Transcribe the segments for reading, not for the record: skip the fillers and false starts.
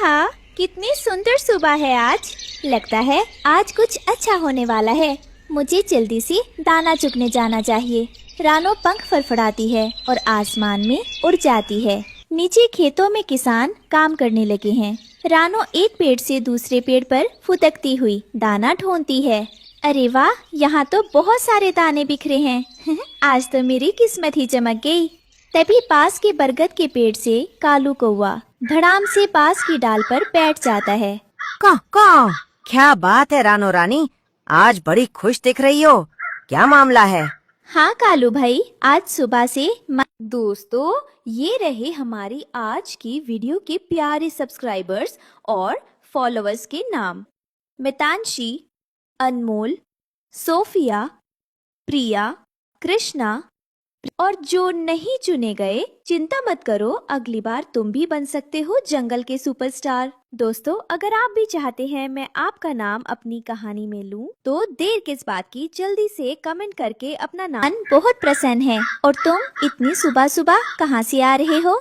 आहा, कितनी सुंदर सुबह है आज। लगता है आज कुछ अच्छा होने वाला है। मुझे जल्दी से दाना चुगने जाना चाहिए। रानो पंख फड़फड़ाती है और आसमान में उड़ जाती है। नीचे खेतों में किसान काम करने लगे हैं। रानो एक पेड़ से दूसरे पेड़ पर फुदकती हुई दाना ढूंढती है। अरे वाह, यहाँ तो बहुत सारे दाने बिखरे हैं। आज तो मेरी किस्मत ही चमक गई। तभी पास के बरगद के पेड़ से कालू कौवा धड़ाम से पास की डाल पर बैठ जाता है। कौ कौ, क्या बात है रानो रानी, आज बड़ी खुश दिख रही हो, क्या मामला है? हाँ कालू भाई, आज सुबह से दोस्तों, ये रहे हमारी आज की वीडियो के प्यारे सब्सक्राइबर्स और फॉलोअर्स के नाम। मितांशी, अनमोल, सोफिया, प्रिया, कृष्णा और जो नहीं चुने गए, चिंता मत करो, अगली बार तुम भी बन सकते हो जंगल के सुपरस्टार। दोस्तों, अगर आप भी चाहते हैं मैं आपका नाम अपनी कहानी में लूं, तो देर किस बात की, जल्दी से कमेंट करके अपना नाम। बहुत प्रसन्न है। और तुम इतनी सुबह सुबह कहां से आ रहे हो?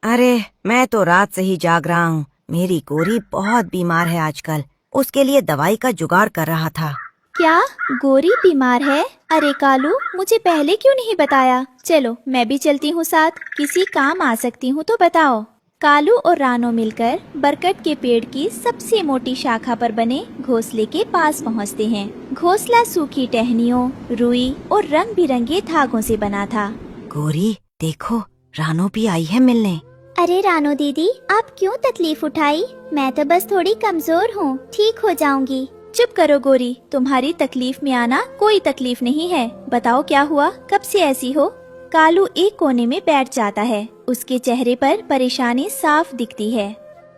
अरे मैं तो रात से ही जाग रहा हूँ। मेरी गोरी बहुत बीमार है आजकल, उसके लिए दवाई का जुगाड़ कर रहा था। क्या गोरी बीमार है? अरे कालू, मुझे पहले क्यों नहीं बताया? चलो मैं भी चलती हूँ साथ, किसी काम आ सकती हूँ तो बताओ। कालू और रानो मिलकर बरगद के पेड़ की सबसे मोटी शाखा पर बने घोंसले के पास पहुँचते हैं। घोंसला सूखी टहनियों, रुई और रंग बिरंगे धागों से बना था। गोरी देखो, रानो भी आई है मिलने। अरे रानो दीदी, आप क्यों तकलीफ उठाई? मैं तो बस थोड़ी कमजोर हूँ, ठीक हो जाऊंगी। चुप करो गोरी, तुम्हारी तकलीफ में आना कोई तकलीफ नहीं है। बताओ क्या हुआ, कब से ऐसी हो? कालू एक कोने में बैठ जाता है। उसके चेहरे पर परेशानी साफ दिखती है।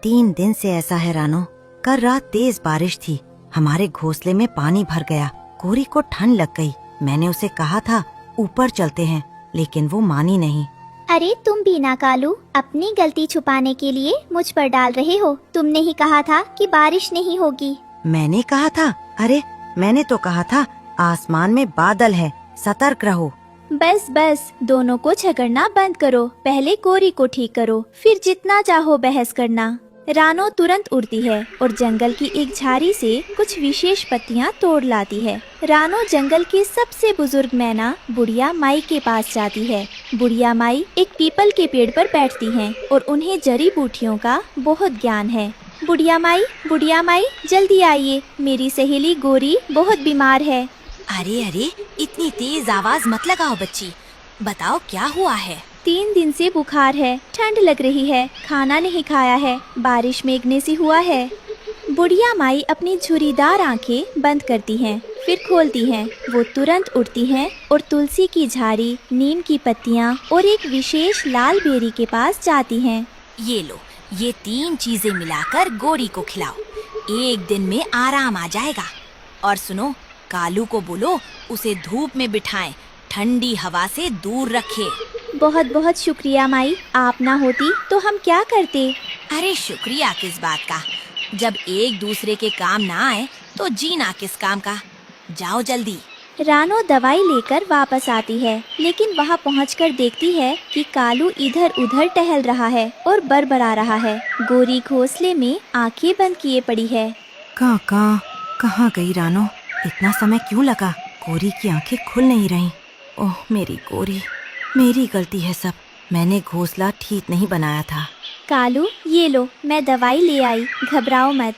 3 दिन से ऐसा है रानो। कल रात तेज बारिश थी, हमारे घोंसले में पानी भर गया। गोरी को ठंड लग गई। मैंने उसे कहा था ऊपर चलते हैं, लेकिन वो मानी नहीं। अरे तुम भी ना कालू, अपनी गलती छुपाने के लिए मुझ पर डाल रहे हो। तुमने ही कहा था कि बारिश नहीं होगी। मैंने कहा था? अरे मैंने तो कहा था आसमान में बादल है, सतर्क रहो। बस बस, दोनों को झगड़ना बंद करो। पहले गोरी को ठीक करो, फिर जितना चाहो बहस करना। रानो तुरंत उड़ती है और जंगल की एक झाड़ी से कुछ विशेष पत्तियां तोड़ लाती है। रानो जंगल की सबसे बुजुर्ग मैना बुढ़िया माई के पास जाती है। बुढ़िया माई एक पीपल के पेड़ पर बैठती हैं और उन्हें जड़ी बूटियों का बहुत ज्ञान है। बुढ़िया माई, जल्दी आइए, मेरी सहेली गोरी बहुत बीमार है। अरे अरे, इतनी तेज आवाज मत लगाओ बच्ची, बताओ क्या हुआ है? 3 दिन से बुखार है, ठंड लग रही है, खाना नहीं खाया है, बारिश में गिरने से हुआ है। बुढ़िया माई अपनी झुर्रीदार आंखें बंद करती हैं, फिर खोलती हैं। वो तुरंत उठती हैं और तुलसी की झाड़ी, नीम की पत्तियां और एक विशेष लाल बेरी के पास जाती हैं। ये लो, ये 3 चीजें मिलाकर गोरी को खिलाओ, एक दिन में आराम आ जाएगा। और सुनो, कालू को बोलो उसे धूप में बिठाएं, ठंडी हवा से दूर रखे। बहुत बहुत शुक्रिया माई, आप ना होती तो हम क्या करते? अरे शुक्रिया किस बात का, जब एक दूसरे के काम ना आए तो जीना किस काम का। जाओ जल्दी। रानो दवाई लेकर वापस आती है, लेकिन वहाँ पहुँचकर देखती है कि कालू इधर उधर टहल रहा है और बड़बड़ा रहा है। गोरी घोंसले में आंखें बंद किए पड़ी है। कहाँ गई रानो? इतना समय क्यों लगा? गोरी की आंखें खुल नहीं रहीं। ओह मेरी गोरी, मेरी गलती है सब। मैंने घोंसला ठीक नहीं बनाया था। कालू ये लो, मैं दवाई ले आई, घबराओ मत।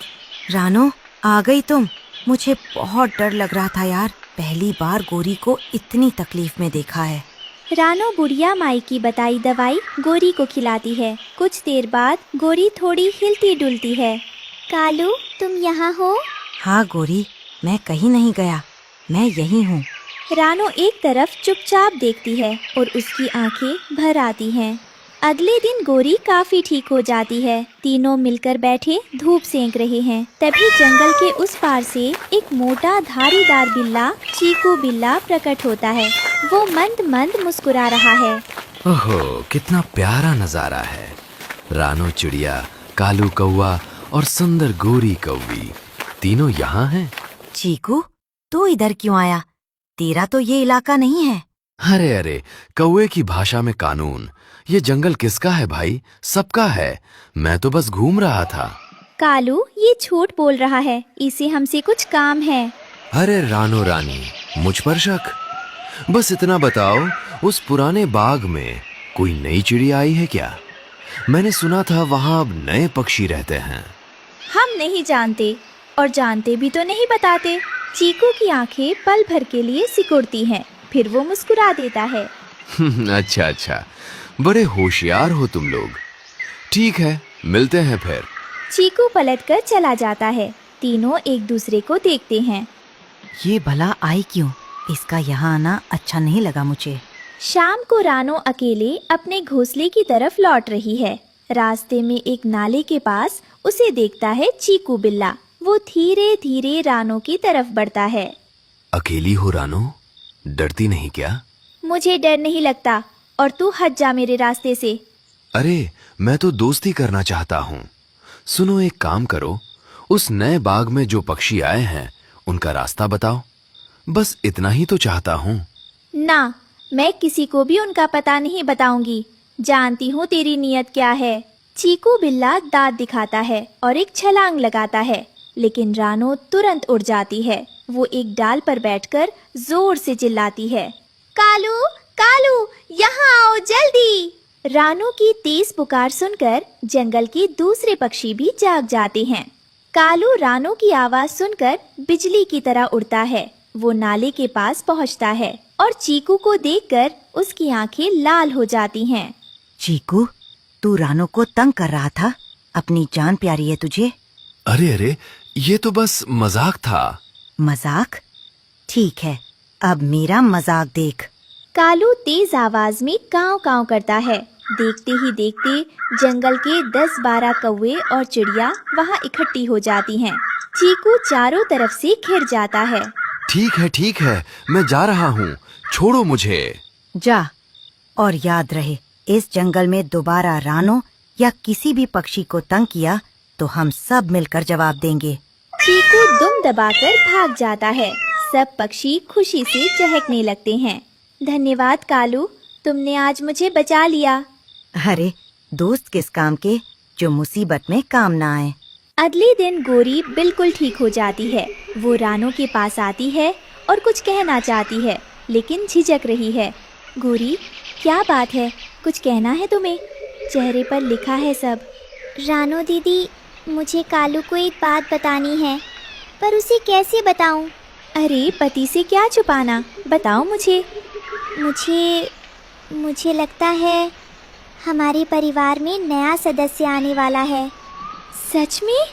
रानो आ गई तुम? मुझे बहुत डर लग रहा था यार, पहली बार गोरी को इतनी तकलीफ में देखा है। रानो बुढ़िया माई की बताई दवाई गोरी को खिलाती है। कुछ देर बाद गोरी थोड़ी हिलती डुलती है। कालू तुम यहाँ हो? हाँ गोरी, मैं कहीं नहीं गया, मैं यहीं हूँ। रानो एक तरफ चुपचाप देखती है और उसकी आंखें भर आती हैं। अगले दिन गोरी काफी ठीक हो जाती है। तीनों मिलकर बैठे धूप सेंक रहे हैं। तभी जंगल के उस पार से एक मोटा धारीदार बिल्ला, चीकू बिल्ला प्रकट होता है। वो मंद मंद मुस्कुरा रहा है। ओहो, कितना प्यारा नजारा है। रानो चिड़िया, कालू कौवा और सुंदर गोरी कौवी तीनों यहाँ हैं। चीकू, तू इधर क्यों आया? तेरा तो ये इलाका नहीं है। अरे अरे, कौवे की भाषा में कानून। ये जंगल किसका है भाई? सबका है। मैं तो बस घूम रहा था। कालू ये झूठ बोल रहा है, इसे हमसे कुछ काम है। अरे रानो रानी, मुझ पर शक? बस इतना बताओ, उस पुराने बाग में कोई नई चिड़िया आई है क्या? मैंने सुना था वहाँ अब नए पक्षी रहते हैं। हम नहीं जानते, और जानते भी तो नहीं बताते। चीकू की आंखें पल भर के लिए सिकुड़ती हैं, फिर वो मुस्कुरा देता है। अच्छा अच्छा, बड़े होशियार हो तुम लोग। ठीक है, मिलते हैं फिर। चीकू पलटकर चला जाता है। तीनों एक दूसरे को देखते हैं। ये भला आई क्यों? इसका यहाँ आना अच्छा नहीं लगा मुझे। शाम को रानो अकेले अपने घोंसले की तरफ लौट रही है। रास्ते में एक नाले के पास उसे देखता है चीकू बिल्ला। वो धीरे धीरे रानो की तरफ बढ़ता है। अकेली हो रानो? डरती नहीं क्या? मुझे डर नहीं लगता, और तू हट जा मेरे रास्ते से। अरे, मैं तो दोस्ती करना चाहता हूँ। सुनो, एक काम करो, उस नए बाग में जो पक्षी आए हैं उनका रास्ता बताओ। बस इतना ही तो चाहता हूँ। ना, मैं किसी को भी उनका पता नहीं बताऊंगी। जानती हूँ तेरी नियत क्या है। चीकू बिल्ला दांत दिखाता है और एक छलांग लगाता है, लेकिन रानो तुरंत उड़ जाती है। वो एक डाल पर बैठकर जोर से चिल्लाती है, कालू कालू, यहाँ आओ जल्दी। रानो की तेज पुकार सुनकर जंगल के दूसरे पक्षी भी जाग जाते हैं। कालू रानो की आवाज सुनकर बिजली की तरह उड़ता है। वो नाले के पास पहुंचता है और चीकू को देखकर उसकी आंखें लाल हो जाती हैं। चीकू, तू रानो को तंग कर रहा था? अपनी जान प्यारी है तुझे। अरे अरे, ये तो बस मजाक था। मजाक? ठीक है, अब मेरा मजाक देख। कालू तेज आवाज में काव काव करता है। देखते ही देखते जंगल के 10-12 कौवे और चिड़िया वहाँ इकट्ठी हो जाती हैं। चीकू चारों तरफ से घिर जाता है। ठीक है, मैं जा रहा हूँ। छोड़ो मुझे। जा, और याद रहे, इस जंगल में दोबारा रानो या किसी भी पक्षी को तंग किया तो हम सब मिलकर जवाब देंगे। चीकू दुम दबाकर भाग जाता है। सब पक्षी खुशी से चहकने लगते हैं। धन्यवाद कालू, तुमने आज मुझे बचा लिया। अरे, दोस्त किस काम के जो मुसीबत में काम ना आए। अगले दिन गोरी बिल्कुल ठीक हो जाती है। वो रानो के पास आती है और कुछ कहना चाहती है, लेकिन झिझक रही है। गोरी, क्या बात है? कुछ कहना है तुम्हें? चेहरे पर लिखा है सब। रानो दीदी, मुझे कालू को एक बात बतानी है, पर उसे कैसे बताऊं? अरे, पति से क्या छुपाना, बताओ मुझे। मुझे लगता है हमारे परिवार में नया सदस्य आने वाला है। सच में?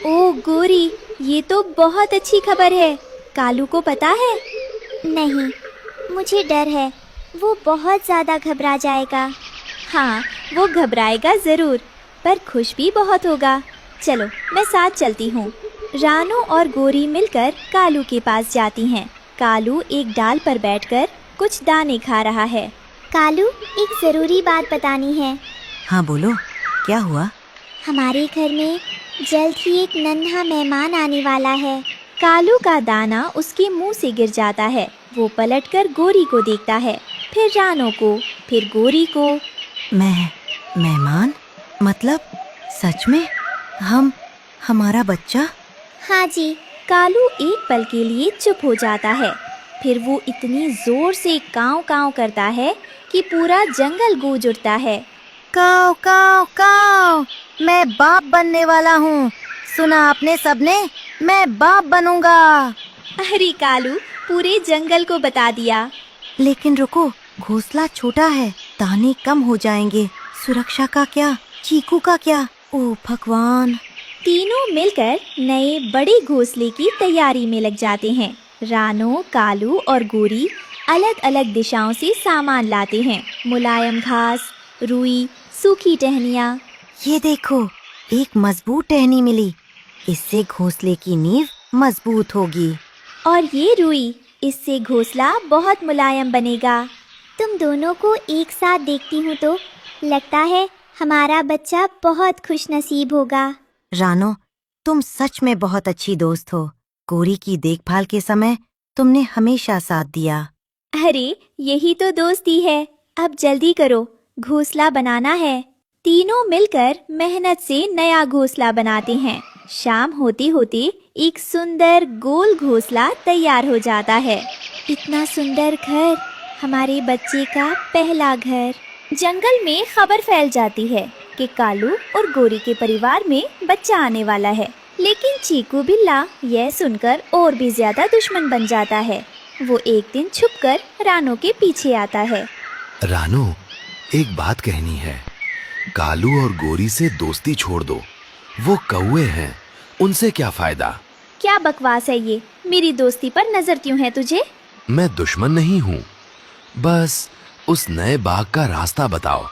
ओह गोरी, ये तो बहुत अच्छी खबर है। कालू को पता है? नहीं, मुझे डर है, वो बहुत ज़्यादा घबरा जाएगा। हाँ, वो घबराएगा जरूर, पर खुश भी बहुत होगा। चलो, मैं साथ चलती हूँ। रानो और गोरी मिलकर कालू के पास जाती हैं। कालू एक डाल पर बैठकर कुछ दाने खा रहा है। कालू, एक ज़रूरी बात बतानी है। हाँ बोलो, क्या हुआ? हमारे घर में जल्द ही एक नन्हा मेहमान आने वाला है। कालू का दाना उसके मुंह से गिर जाता है। वो पलटकर गोरी को देखता है, फिर रानो को, फिर गोरी को। मेहमान? मतलब सच में? हमारा बच्चा? हाँ जी। कालू एक पल के लिए चुप हो जाता है, फिर वो इतनी जोर से काव काव करता है कि पूरा जंगल गूंज उठता है। काव काव काव, मैं बाप बनने वाला हूँ। सुना आपने सबने? मैं बाप बनूंगा। अरे कालू, पूरे जंगल को बता दिया। लेकिन रुको, घोंसला छोटा है, दाने कम हो जाएंगे। सुरक्षा का क्या? चीकू का क्या? ओह भगवान। तीनों मिलकर नए बड़े घोंसले की तैयारी में लग जाते हैं। रानो, कालू और गोरी अलग अलग दिशाओं से सामान लाते हैं। मुलायम घास, रुई, सूखी टहनियाँ। ये देखो, एक मजबूत टहनी मिली। इससे घोंसले की नींव मजबूत होगी। और ये रुई, इससे घोंसला बहुत मुलायम बनेगा। तुम दोनों को एक साथ देखती हूँ तो लगता है हमारा बच्चा बहुत खुश नसीब होगा। रानो, तुम सच में बहुत अच्छी दोस्त हो। गोरी की देखभाल के समय तुमने हमेशा साथ दिया। अरे यही तो दोस्ती है। अब जल्दी करो, घोंसला बनाना है। तीनों मिलकर मेहनत से नया घोंसला बनाते हैं। शाम होते होते एक सुंदर गोल घोंसला तैयार हो जाता है। इतना सुंदर घर, हमारे बच्चे का पहला घर। जंगल में खबर फैल जाती है कि कालू और गोरी के परिवार में बच्चा आने वाला है। लेकिन चीकू बिल्ला यह सुनकर और भी ज्यादा दुश्मन बन जाता है। वो एक दिन छुपकर रानो के पीछे आता है। रानो, एक बात कहनी है। कालू और गोरी से दोस्ती छोड़ दो। वो कौवे हैं, उनसे क्या फायदा। क्या बकवास है ये? मेरी दोस्ती पर नजर क्यों है तुझे? मैं दुश्मन नहीं हूँ, बस उस नए बाग का रास्ता बताओ।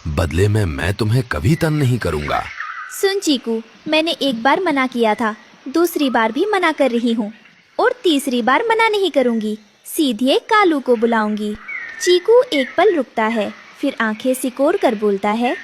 बदले में मैं तुम्हें कभी तंग नहीं करूँगा। सुन चीकू, मैंने एक बार मना किया था, दूसरी बार भी मना कर रही हूँ और तीसरी बार मना नहीं करूँगी। सीधे कालू को बुलाऊंगी। चीकू एक पल रुकता है, फिर आंखें सिकोड़ कर बोलता है,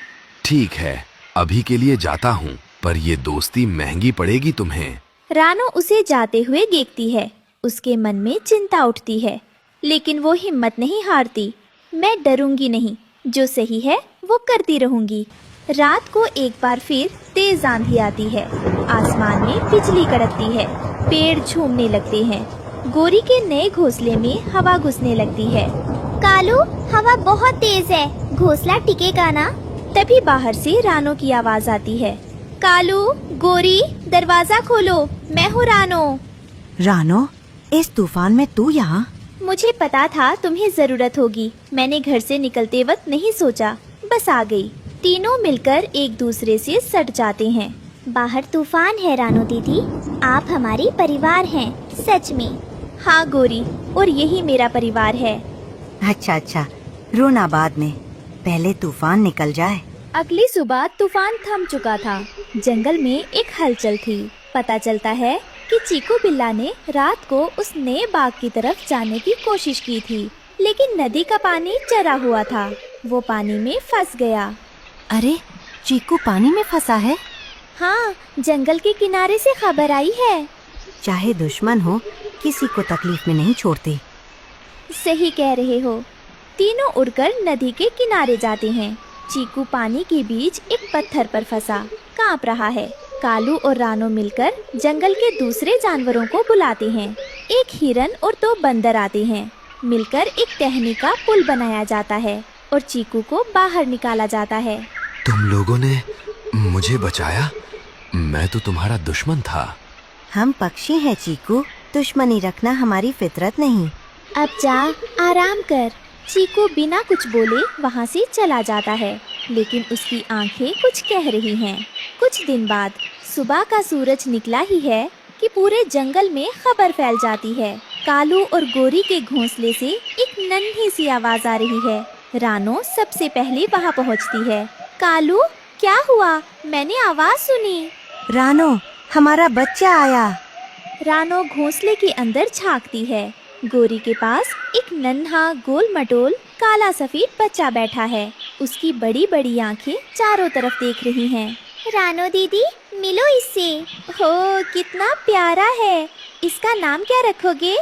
ठीक है, अभी के लिए जाता हूँ, पर ये दोस्ती महंगी पड़ेगी तुम्हें। रानो उसे जाते हुए देखती है। उसके मन में चिंता उठती है, लेकिन वो हिम्मत नहीं हारती। मैं डरूंगी नहीं, जो सही है वो करती रहूंगी। रात को एक बार फिर तेज आंधी आती है। आसमान में बिजली कड़कती है, पेड़ झूमने लगते हैं। गोरी के नए घोंसले में हवा घुसने लगती है। कालू, हवा बहुत तेज है, घोंसला टिकेगा ना? तभी बाहर से रानो की आवाज आती है। कालू, गोरी, दरवाजा खोलो, मैं हूँ रानो। रानो, इस तूफान में तू यहाँ? मुझे पता था तुम्हें जरूरत होगी। मैंने घर से निकलते वक्त नहीं सोचा, बस आ गई। तीनों मिलकर एक दूसरे से सट जाते हैं। बाहर तूफान है रानो दीदी, आप हमारी परिवार हैं, सच में। हाँ गोरी, और यही मेरा परिवार है। अच्छा, रोना बाद में, पहले तूफान निकल जाए। अगली सुबह तूफान थम चुका था। जंगल में एक हलचल थी। पता चलता है कि चीकू बिल्ला ने रात को उस नए बाग की तरफ जाने की कोशिश की थी, लेकिन नदी का पानी चढ़ा हुआ था। वो पानी में फंस गया। अरे, चीकू पानी में फंसा है? हाँ, जंगल के किनारे से खबर आई है। चाहे दुश्मन हो, किसी को तकलीफ में नहीं छोड़ते। सही कह रहे हो। तीनों उड़कर नदी के किनारे जाते हैं। चीकू पानी के बीच एक पत्थर पर फंसा, कांप रहा है। कालू और रानो मिलकर जंगल के दूसरे जानवरों को बुलाते हैं। एक हिरन और 2 बंदर आते हैं। मिलकर एक टहनी का पुल बनाया जाता है और चीकू को बाहर निकाला जाता है। तुम लोगों ने मुझे बचाया, मैं तो तुम्हारा दुश्मन था। हम पक्षी हैं चीकू, दुश्मनी रखना हमारी फितरत नहीं। अब जा, आराम कर। चीकू बिना कुछ बोले वहाँ से चला जाता है, लेकिन उसकी आंखें कुछ कह रही हैं। कुछ दिन बाद सुबह का सूरज निकला ही है कि पूरे जंगल में खबर फैल जाती है। कालू और गोरी के घोंसले से एक नन्ही सी आवाज आ रही है। रानो सबसे पहले वहाँ पहुँचती है। कालू, क्या हुआ? मैंने आवाज सुनी। रानो, हमारा बच्चा आया। रानो घोंसले के अंदर झांकती है। गोरी के पास एक नन्हा गोल मटोल काला सफेद बच्चा बैठा है। उसकी बड़ी बड़ी आंखें चारों तरफ देख रही हैं। रानो दीदी, मिलो इससे। हो, कितना प्यारा है। इसका नाम क्या रखोगे?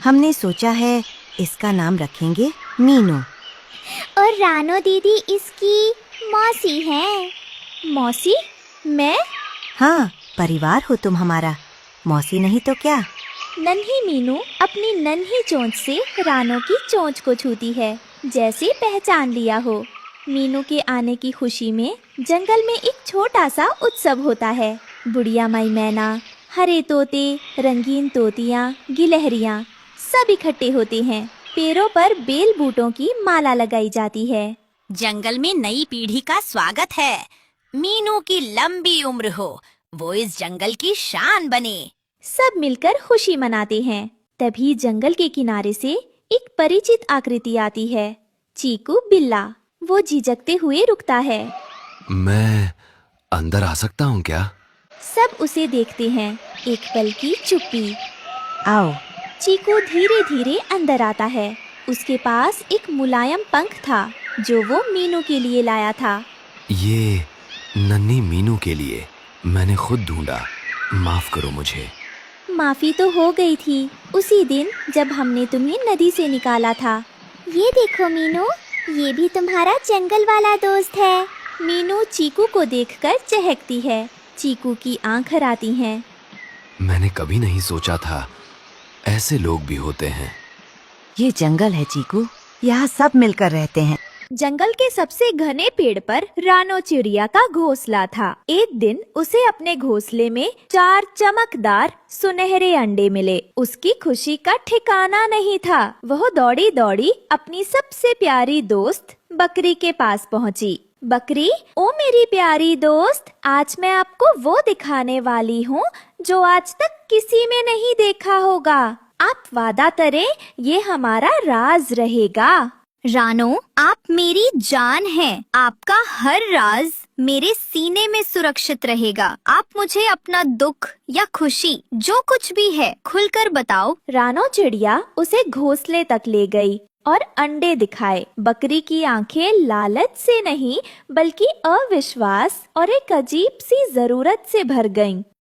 हमने सोचा है इसका नाम रखेंगे मीनू। और रानो दीदी इसकी मौसी है। मौसी? मैं? हाँ, परिवार हो तुम हमारा, मौसी नहीं तो क्या। नन्ही मीनू अपनी नन्ही चोंच से रानो की चोंच को छूती है, जैसे पहचान लिया हो। मीनू के आने की खुशी में जंगल में एक छोटा सा उत्सव होता है। बुढ़िया माई मैना, हरे तोते, रंगीन तोतियाँ, गिलहरियाँ सब इकट्ठे होते हैं। पेड़ों पर बेल बूटों की माला लगाई जाती है। जंगल में नई पीढ़ी का स्वागत है। मीनू की लंबी उम्र हो, वो इस जंगल की शान बने। सब मिलकर खुशी मनाते हैं। तभी जंगल के किनारे से एक परिचित आकृति आती है। चीकू बिल्ला। वो झिझकते हुए रुकता है। मैं अंदर आ सकता हूँ क्या? सब उसे देखते हैं। एक पल की चुप्पी। आओ। चीकू धीरे धीरे अंदर आता है। उसके पास एक मुलायम पंख था जो वो मीनू के लिए लाया था। ये नन्ही मीनू के लिए मैंने खुद ढूंढा, माफ करो मुझे। माफी तो हो गई थी उसी दिन जब हमने तुम्हें नदी से निकाला था। ये देखो मीनू, ये भी तुम्हारा जंगल वाला दोस्त है। मीनू चीकू को देखकर चहकती है। चीकू की आंखें आती हैं। मैंने कभी नहीं सोचा था ऐसे लोग भी होते हैं। ये जंगल है चीकू, यहाँ सब मिलकर रहते हैं। जंगल के सबसे घने पेड़ पर रानो चिड़िया का घोंसला था। एक दिन उसे अपने घोंसले में 4 चमकदार सुनहरे अंडे मिले। उसकी खुशी का ठिकाना नहीं था। वह दौड़ी दौड़ी अपनी सबसे प्यारी दोस्त बकरी के पास पहुंची। बकरी, ओ मेरी प्यारी दोस्त, आज मैं आपको वो दिखाने वाली हूँ जो आज तक किसी में नहीं देखा होगा। आप वादा करें, ये हमारा राज रहेगा। रानो, आप मेरी जान हैं। आपका हर राज मेरे सीने में सुरक्षित रहेगा। आप मुझे अपना दुख या खुशी जो कुछ भी है खुलकर बताओ। रानो चिड़िया उसे घोंसले तक ले गई और अंडे दिखाए। बकरी की आंखें लालच से नहीं बल्कि अविश्वास और एक अजीब सी जरूरत से भर गईं।